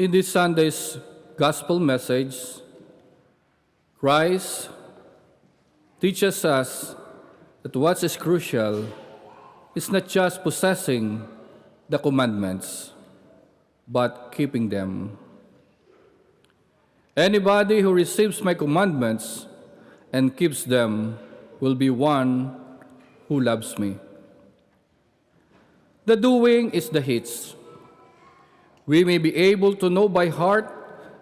In this Sunday's gospel message, Christ teaches us that what is crucial is not just possessing the commandments, but keeping them. Anybody who receives my commandments and keeps them will be one who loves me. The doing is the hits. We may be able to know by heart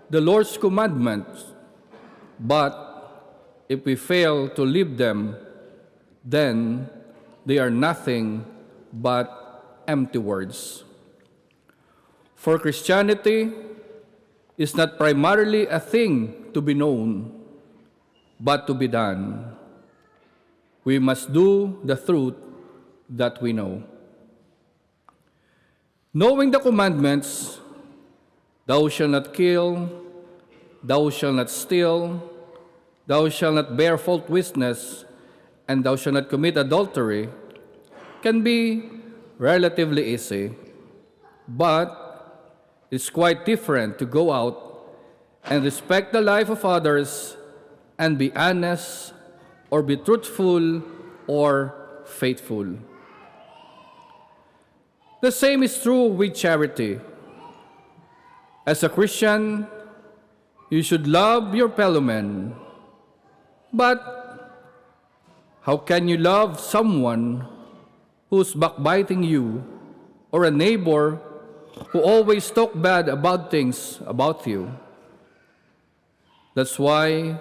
the Lord's commandments, but if we fail to live them, then they are nothing but empty words. For Christianity is not primarily a thing to be known, but to be done. We must do the truth that we know. Knowing the commandments, thou shalt not kill, thou shalt not steal, thou shalt not bear false witness, and thou shalt not commit adultery, can be relatively easy. But it's quite different to go out and respect the life of others and be honest or be truthful or faithful. The same is true with charity. As a Christian, you should love your fellow man. But how can you love someone who's backbiting you or a neighbor who always talk bad about things about you? That's why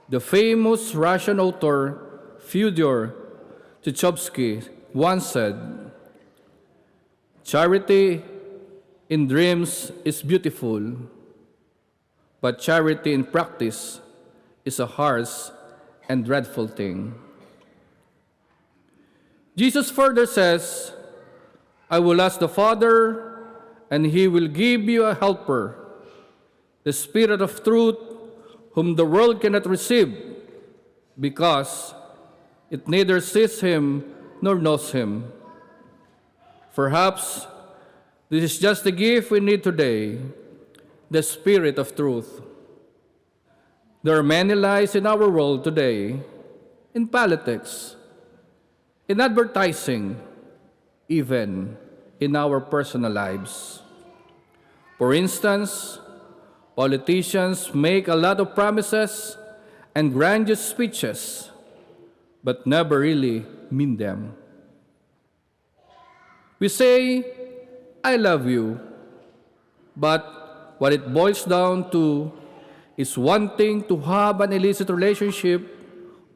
the famous Russian author Fyodor Dostoevsky once said, "Charity in dreams is beautiful, but charity in practice is a harsh and dreadful thing." Jesus further says, "I will ask the Father, and he will give you a helper, the Spirit of truth, whom the world cannot receive, because it neither sees him nor knows him." Perhaps this is just the gift we need today, the Spirit of truth. There are many lies in our world today, in politics, in advertising, even in our personal lives. For instance, politicians make a lot of promises and grandiose speeches, but never really mean them. We say, "I love you," but what it boils down to is wanting to have an illicit relationship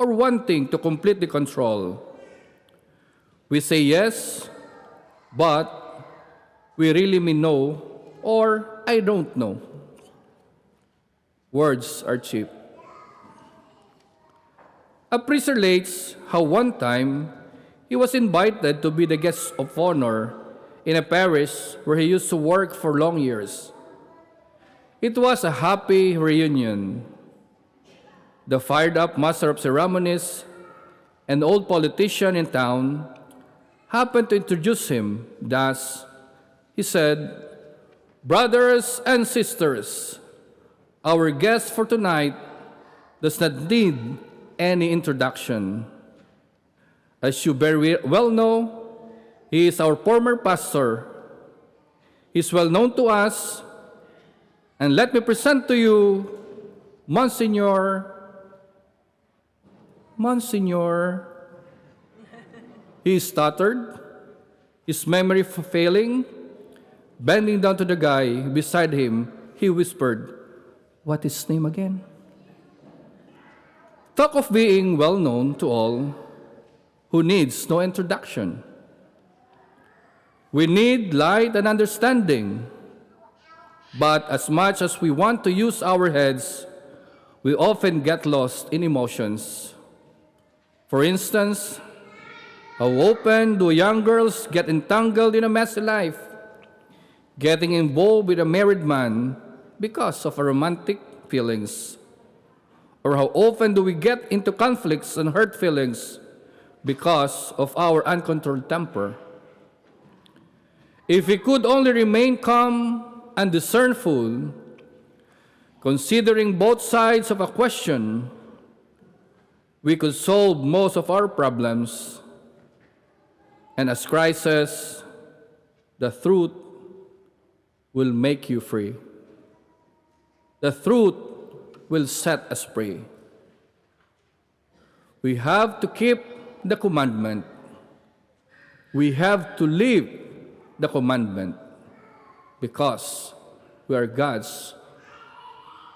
or wanting to completely control. We say yes, but we really mean no or I don't know. Words are cheap. A priest relates how one time he was invited to be the guest of honor in a parish where he used to work for long years. It was a happy reunion. The fired-up master of ceremonies, an old politician in town, happened to introduce him. Thus, he said, "Brothers and sisters, our guest for tonight does not need any introduction. As you very well know, he is our former pastor. He is well known to us, and let me present to you Monsignor. He stuttered, his memory failing. Bending down to the guy beside him, he whispered, "What is his name again?" Talk of being well known to all, who needs no introduction. We need light and understanding, but as much as we want to use our heads, we often get lost in emotions. For instance, how often do young girls get entangled in a messy life, getting involved with a married man because of our romantic feelings? Or how often do we get into conflicts and hurt feelings because of our uncontrolled temper? If we could only remain calm and discernful, considering both sides of a question, we could solve most of our problems. And as Christ says, the truth will make you free. The truth will set us free. We have to keep the commandment. We have to live the commandment because we are God's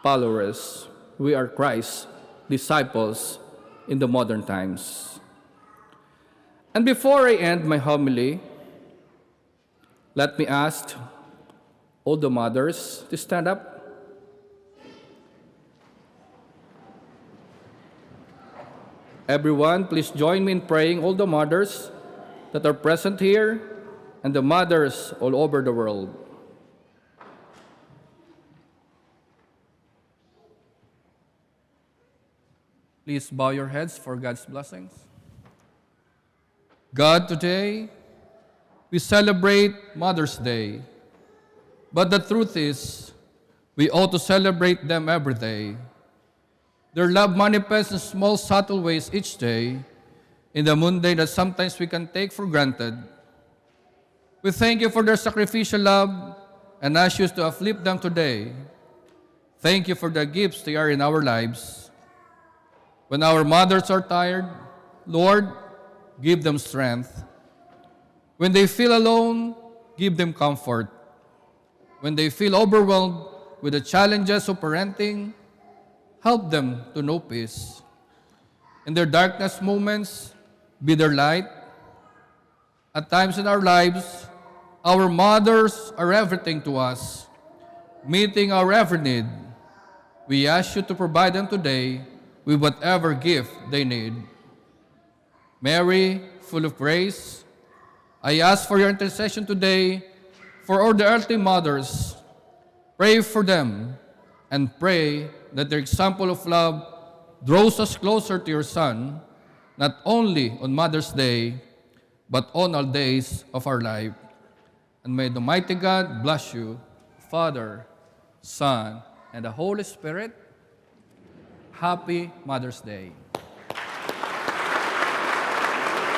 followers. We are Christ's disciples in the modern times. And before I end my homily, let me ask all the mothers to stand up. Everyone, please join me in praying all the mothers that are present here and the mothers all over the world. Please bow your heads for God's blessings. God, today we celebrate Mother's Day, but the truth is we ought to celebrate them every day. Their love manifests in small, subtle ways each day in the mundane that sometimes we can take for granted. We thank you for their sacrificial love and ask you to uplift them today. Thank you for the gifts they are in our lives. When our mothers are tired, Lord, give them strength. When they feel alone, give them comfort. When they feel overwhelmed with the challenges of parenting, help them to know peace. In their darkness moments, be their light. At times in our lives, our mothers are everything to us, meeting our every need. We ask you to provide them today with whatever gift they need. Mary, full of grace, I ask for your intercession today for all the earthly mothers. Pray for them and pray that their example of love draws us closer to your Son, not only on Mother's Day, but on all days of our life. And may the mighty God bless you, Father, Son, and the Holy Spirit. Happy Mother's Day.